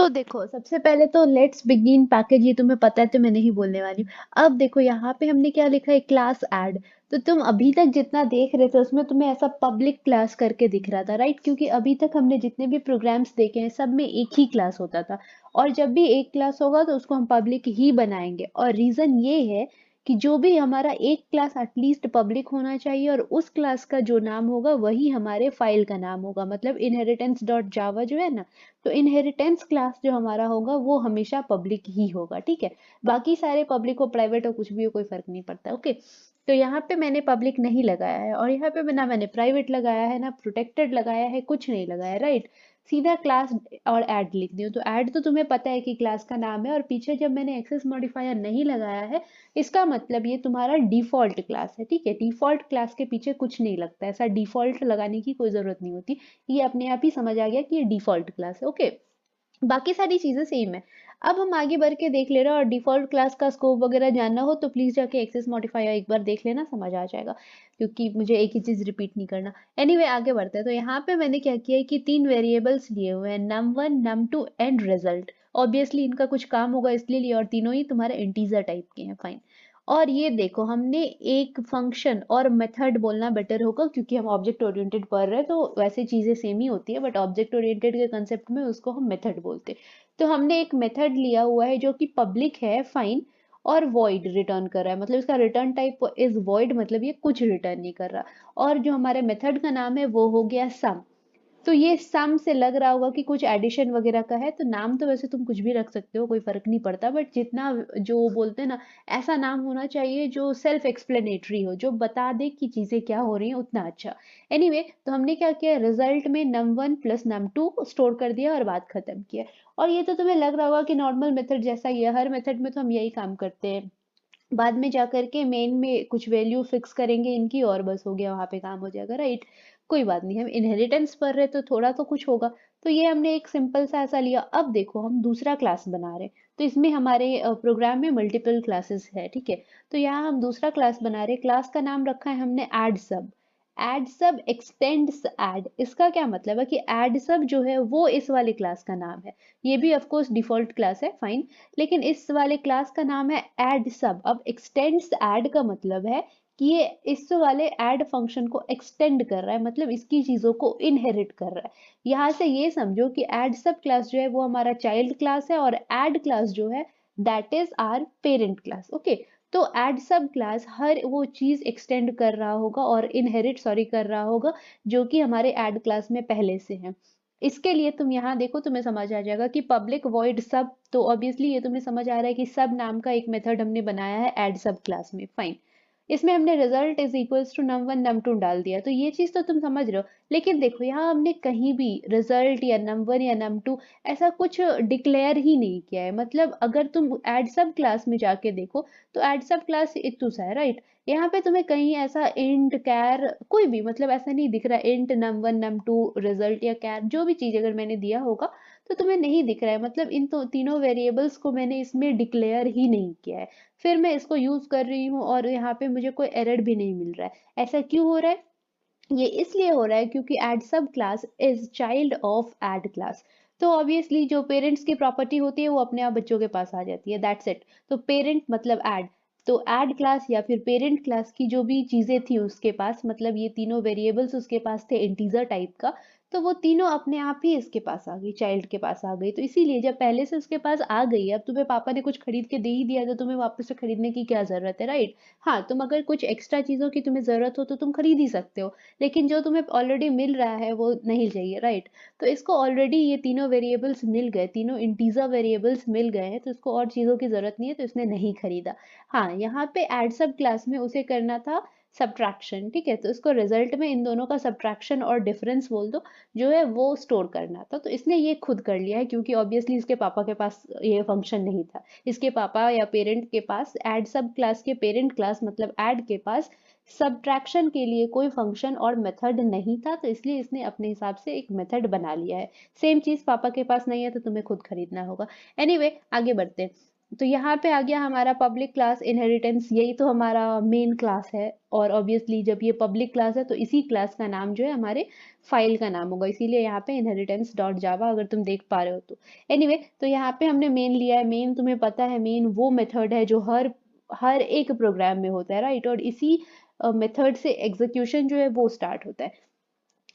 देखो, सबसे पहले तो लेट्स बिगिन पैकेज, ये तुम्हें पता है तो मैं नहीं बोलने वाली हूँ। अब देखो यहाँ पे हमने क्या लिखा है, क्लास ऐड। तो तुम अभी तक जितना देख रहे थे उसमें तुम्हें ऐसा पब्लिक क्लास करके दिख रहा था, राइट? क्योंकि अभी तक हमने जितने भी प्रोग्राम्स देखे हैं सब में एक ही क्लास होता था। और जब भी एक क्लास होगा तो उसको हम पब्लिक ही बनाएंगे। और रीजन ये है कि जो भी हमारा एक क्लास एटलीस्ट पब्लिक होना चाहिए, और उस क्लास का जो नाम होगा वही हमारे फाइल का नाम होगा। मतलब इनहेरिटेंस डॉट जावा जो है ना, तो इनहेरिटेंस क्लास जो हमारा होगा वो हमेशा पब्लिक ही होगा, ठीक है? बाकी सारे पब्लिक हो, प्राइवेट हो, कुछ भी हो, कोई फर्क नहीं पड़ता, ओके? तो यहाँ पे मैंने पब्लिक नहीं लगाया है, और यहाँ पे ना मैंने प्राइवेट लगाया है ना प्रोटेक्टेड लगाया है, कुछ नहीं लगाया, राइट? सीधा क्लास और ऐड लिख दी हूँ। तो ऐड तो तुम्हें पता है कि क्लास का नाम है, और पीछे जब मैंने एक्सेस मॉडिफायर नहीं लगाया है, इसका मतलब ये तुम्हारा डिफॉल्ट क्लास है, ठीक है? डिफॉल्ट क्लास के पीछे कुछ नहीं लगता, ऐसा डिफॉल्ट लगाने की कोई जरूरत नहीं होती। ये अपने आप ही समझ आ गया कि ये डिफॉल्ट क्लास है, ओके? बाकी सारी चीजें सेम है। अब हम आगे बढ़ के देख ले रहे हैं, और डिफॉल्ट क्लास का स्कोप वगैरह जानना हो तो प्लीज जाके एक्सेस मॉडिफायर एक बार देख लेना, समझ आ जाएगा। क्योंकि मुझे एक ही चीज रिपीट नहीं करना। एनीवे आगे बढ़ते हैं। तो यहाँ पे मैंने क्या किया है कि तीन वेरिएबल्स लिए हुए हैं, num1 num2 and result. Obviously इनका कुछ काम होगा इसलिए लिए, और तीनों ही तुम्हारे इंटीजर टाइप के हैं, फाइन। और ये देखो, हमने एक फंक्शन और मेथड बोलना बेटर होगा, क्योंकि हम ऑब्जेक्ट ओरिएंटेड पढ़ रहे हैं तो वैसे चीजें सेम ही होती है, बट ऑब्जेक्ट ओरिएंटेड के कंसेप्ट में उसको हम मेथड बोलते हैं। तो हमने एक मेथड लिया हुआ है जो कि पब्लिक है, फाइन। और वॉइड रिटर्न कर रहा है, मतलब इसका रिटर्न टाइप इज वॉइड, मतलब ये कुछ रिटर्न नहीं कर रहा। और जो हमारे मेथड का नाम है वो हो गया सम। तो ये सम से लग रहा होगा कि कुछ एडिशन वगैरह का है, तो नाम तो वैसे तुम कुछ भी रख सकते हो, कोई फर्क नहीं पड़ता, बट जितना जो बोलते हैं ना, ऐसा नाम होना चाहिए जो सेल्फ एक्सप्लेनेटरी हो, जो बता दे कि चीजें क्या हो रही हैं, उतना अच्छा। एनीवे तो हमने क्या किया, रिजल्ट में num1 प्लस num2 स्टोर कर दिया और बात खत्म किया। और ये तो तुम्हें लग रहा होगा कि नॉर्मल मेथड जैसा ही है, हर मेथड में तो हम यही काम करते हैं। बाद में जाकर के मेन में कुछ वैल्यू फिक्स करेंगे इनकी, और बस हो गया, वहां पे काम हो जाएगा, राइट? कोई बात नहीं, हम इनहेरिटेंस पढ़ रहे तो थोड़ा तो कुछ होगा। तो ये हमने एक सिंपल सा ऐसा लिया। अब देखो, हम दूसरा क्लास बना रहे हैं, तो इसमें हमारे प्रोग्राम में मल्टीपल क्लासेस है, ठीक है? तो यहाँ हम दूसरा क्लास बना रहे हैं, क्लास का नाम रखा है हमने एड सब। एड सब एक्सटेंड्स ऐड, इसका क्या मतलब है कि एड सब जो है वो इस वाले क्लास का नाम है। ये भी ऑफ कोर्स डिफॉल्ट क्लास है, फाइन। लेकिन इस वाले क्लास का नाम है ऐड सब। अब एक्सटेंड्स ऐड का मतलब है कि ये इस वाले ऐड फंक्शन को एक्सटेंड कर रहा है, मतलब इसकी चीजों को इनहेरिट कर रहा है। यहाँ से ये समझो कि ऐड सब क्लास जो है वो हमारा चाइल्ड क्लास है, और ऐड क्लास जो है that is our parent class, okay? तो ऐड सब क्लास हर वो चीज एक्सटेंड कर रहा होगा, और इनहेरिट सॉरी कर रहा होगा, जो कि हमारे ऐड क्लास में पहले से है। इसके लिए तुम यहाँ देखो, तुम्हें समझ आ जाएगा कि पब्लिक वॉइड सब, तो ऑब्वियसली ये तुम्हें समझ आ रहा है कि सब नाम का एक मेथड हमने बनाया है ऐड सब क्लास में, फाइन। इसमें हमने result is equals to num1 num2 डाल दिया, तो ये चीज तो तुम समझ रहे हो। लेकिन देखो, यहाँ हमने कहीं भी रिजल्ट या num1 या num2 ऐसा कुछ डिक्लेयर ही नहीं किया है। मतलब अगर तुम ऐड सब क्लास में जाके देखो, तो ऐड सब क्लास इतू सा है, राइट? यहाँ पे तुम्हें कहीं ऐसा इंट कैर कोई भी मतलब ऐसा नहीं दिख रहा, इंट num1 num2 रिजल्ट या कैर जो भी चीज अगर मैंने दिया होगा तो तुम्हें नहीं दिख रहा है। मतलब इन तो तीनों वेरिएबल्स को मैंने इसमें डिक्लेयर ही नहीं किया है। फिर मैं इसको यूज कर रही हूँ, और यहाँ पे मुझे कोई एरर भी नहीं मिल रहा है। ऐसा क्यों हो रहा है? ये इसलिए हो रहा है क्योंकि ऐड सब class is child of add class. तो ऑब्वियसली जो पेरेंट्स की प्रॉपर्टी होती है वो अपने आप बच्चों के पास आ जाती है, दैट्स इट। तो पेरेंट मतलब ऐड। तो ऐड क्लास या फिर पेरेंट क्लास की जो भी चीजें थी उसके पास, मतलब ये तीनों वेरिएबल्स उसके पास थे इंटीजर टाइप का, तो वो तीनों अपने आप ही इसके पास आ गई, चाइल्ड के पास आ गई। तो इसीलिए जब पहले से उसके पास आ गई, अब तुम्हें पापा ने कुछ खरीद के दे ही दिया, तो तुम्हें वापस से खरीदने की क्या जरूरत है, राइट? हाँ, तुम अगर कुछ एक्स्ट्रा चीजों की तुम्हें जरूरत हो तो तुम खरीद ही सकते हो, लेकिन जो तुम्हें ऑलरेडी मिल रहा है वो नहीं चाहिए, राइट? तो इसको ऑलरेडी ये तीनों वेरिएबल्स मिल गए, तीनों इंटीजर वेरिएबल्स मिल गए हैं, तो इसको और चीजों की जरूरत नहीं है, तो इसने नहीं खरीदा। हाँ, यहाँ पे एड सब क्लास में उसे करना था सब्ट्रैक्शन, ठीक है? तो इसको रिजल्ट में इन दोनों का सब्ट्रैक्शन और डिफरेंस बोल दो, जो है वो स्टोर करना था। तो इसने ये खुद कर लिया है, क्योंकि ऑब्वियसली इसके पापा के पास ये फंक्शन नहीं था। इसके पापा या पेरेंट के पास ऐड सब क्लास के पेरेंट क्लास मतलब ऐड के पास सब्ट्रैक्शन के लिए कोई फंक्शन और मेथड नहीं था, तो इसलिए इसने अपने हिसाब से एक मेथड बना लिया है। सेम चीज पापा के पास नहीं है, तो तुम्हें खुद खरीदना होगा। एनीवे आगे बढ़ते हैं। तो यहाँ पे आ गया हमारा पब्लिक क्लास इनहेरिटेंस, यही तो हमारा मेन क्लास है। और ऑब्वियसली जब ये पब्लिक क्लास है तो इसी क्लास का नाम जो है हमारे फाइल का नाम होगा, इसीलिए यहाँ पे इनहेरिटेंस डॉट जावा, अगर तुम देख पा रहे हो तो। एनीवे तो यहाँ पे हमने मेन लिया है। मेन तुम्हें पता है, मेन वो मेथड है जो हर हर एक प्रोग्राम में होता है, राइट। और इसी मेथड से एग्जीक्यूशन जो है वो स्टार्ट होता है।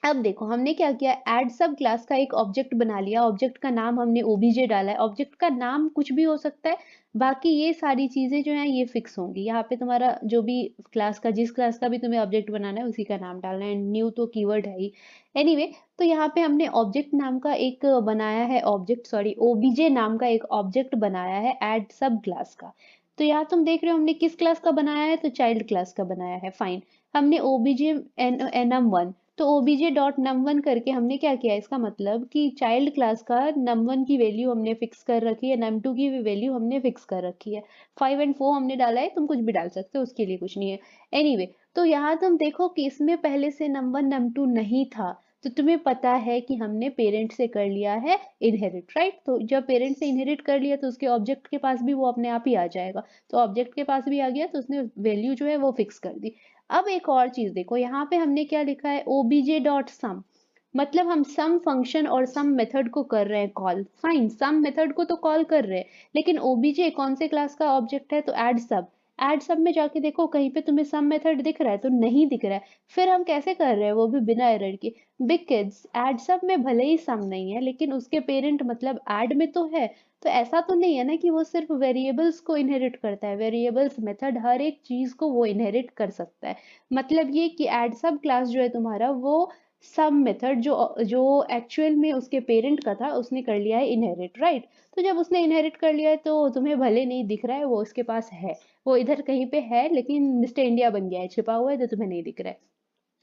अब देखो हमने क्या किया, ऐड सब क्लास का एक ऑब्जेक्ट बना लिया। ऑब्जेक्ट का नाम हमने ओबीजे डाला है। ऑब्जेक्ट का नाम कुछ भी हो सकता है, बाकी ये सारी चीजें जो हैं ये फिक्स होंगी। यहाँ पे तुम्हारा जो भी क्लास का, जिस क्लास का भी तुम्हें ऑब्जेक्ट बनाना है उसी का नाम डालना है। न्यू तो कीवर्ड है ही। एनीवे तो यहाँ पे हमने ऑब्जेक्ट नाम का एक बनाया है, ऑब्जेक्ट सॉरी ओबीजे नाम का एक ऑब्जेक्ट बनाया है ऐड सब क्लास का। तो यहाँ तुम देख रहे हो हमने किस क्लास का बनाया है, तो चाइल्ड क्लास का बनाया है, फाइन। हमने ओबीजे num1, तो obj डॉट नम वन करके हमने क्या किया, इसका मतलब कि चाइल्ड क्लास का नम वन की वैल्यू हमने फिक्स कर रखी है, नम टू की भी वैल्यू हमने फिक्स कर रखी है। 5 और 4 हमने डाला है, तुम कुछ भी डाल सकते हो, उसके लिए कुछ नहीं है। एनीवे तो यहाँ तुम देखो कि इसमें पहले से नम वन नम टू नहीं था, तो तुम्हें पता है कि हमने पेरेंट से कर लिया है इनहेरिट, राइट। तो जब पेरेंट से इनहेरिट कर लिया तो उसके ऑब्जेक्ट के पास भी वो अपने आप ही आ जाएगा। तो ऑब्जेक्ट के पास भी आ गया तो उसने वैल्यू जो है वो फिक्स कर दी। अब एक और चीज देखो, यहाँ पे हमने क्या लिखा है, obj डॉट सम, मतलब हम सम फंक्शन और सम मेथड को कर रहे हैं कॉल, फाइन। सम मेथड को तो कॉल कर रहे हैं, लेकिन obj कौन से क्लास का ऑब्जेक्ट है, तो ऐड सब। ऐड सब में जाके देखो कहीं पे तुम्हें सम मेथड दिख रहा है, तो नहीं दिख रहा है। फिर हम कैसे कर रहे हैं, वो भी बिना एरर के। बिग किड्स ऐड सब में भले ही सम नहीं है, लेकिन उसके पेरेंट मतलब ऐड में तो है। तो ऐसा तो नहीं है ना कि वो सिर्फ वेरिएबल्स को इनहेरिट करता है, वेरिएबल्स मेथड हर एक चीज को वो इनहेरिट कर सकता है। मतलब ये कि ऐड सब क्लास जो है तुम्हारा, वो सब मेथड जो जो एक्चुअल में उसके पेरेंट का था उसने कर लिया है इनहेरिट, राइट। तो जब उसने इनहेरिट कर लिया है तो तुम्हें भले नहीं दिख रहा है, वो उसके पास है, वो इधर कहीं पे है, लेकिन मिस्टर इंडिया बन गया है, छिपा हुआ है, तो तुम्हें नहीं दिख रहा है,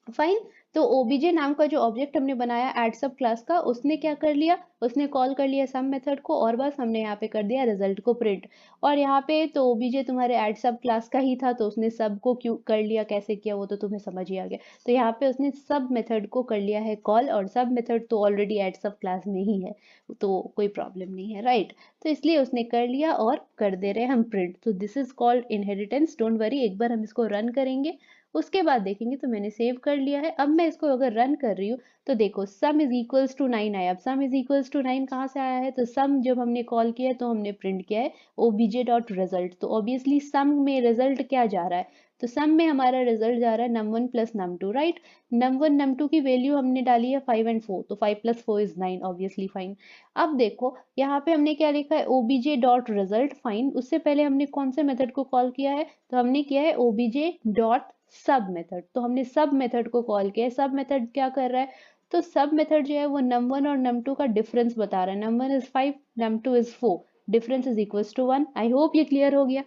फाइन। तो ओबीजे नाम का जो ऑब्जेक्ट हमने बनाया ऐड सब क्लास का, उसने क्या कर लिया, उसने कॉल कर लिया सम मेथड को, और बस हमने यहाँ पे कर दिया रिजल्ट को प्रिंट। और यहाँ पे तो ओबीजे तुम्हारे ऐड सब क्लास का ही था, तो उसने सब को क्यों कर लिया, कैसे किया, वो तो तुम्हें समझ ही आ गया। तो यहाँ पे उसने सब मेथड को कर लिया है कॉल, और सब मेथड तो ऑलरेडी ऐड सब क्लास में ही है, तो कोई प्रॉब्लम नहीं है, राइट। तो इसलिए उसने कर लिया और कर दे रहे हैं हम प्रिंट। तो this is called inheritance, don't worry. एक बार हम इसको रन करेंगे, उसके बाद देखेंगे। तो मैंने सेव कर लिया है। अब मैं इसको अगर रन कर रही हूँ तो देखो सम इज इक्वल्स टू 9 आया। अब सम इज इक्वल्स टू 9 कहाँ से आया है, तो सम जब हमने कॉल किया है तो हमने प्रिंट किया है obj डॉट रिजल्ट। तो ऑब्वियसली सम में रिजल्ट क्या जा रहा है, तो सम में हमारा रिजल्ट जा रहा है num one plus num two, right. Num one num two की वैल्यू हमने डाली है 5 और 4, तो 5 + 4 इज 9, ऑब्वियसली फाइन। अब देखो यहाँ पे हमने क्या लिखा है, obj डॉट रिजल्ट, फाइन। उससे पहले हमने कौन से मेथड को कॉल किया है, तो हमने किया है obj डॉट सब मेथड। तो हमने सब मेथड को कॉल किया है। सब मेथड क्या कर रहा है, तो सब मेथड जो है वो नम वन और नम टू का डिफरेंस बता रहा है। Num one is 5, num two is 4, difference is equal to 1। I hope ये क्लियर हो गया।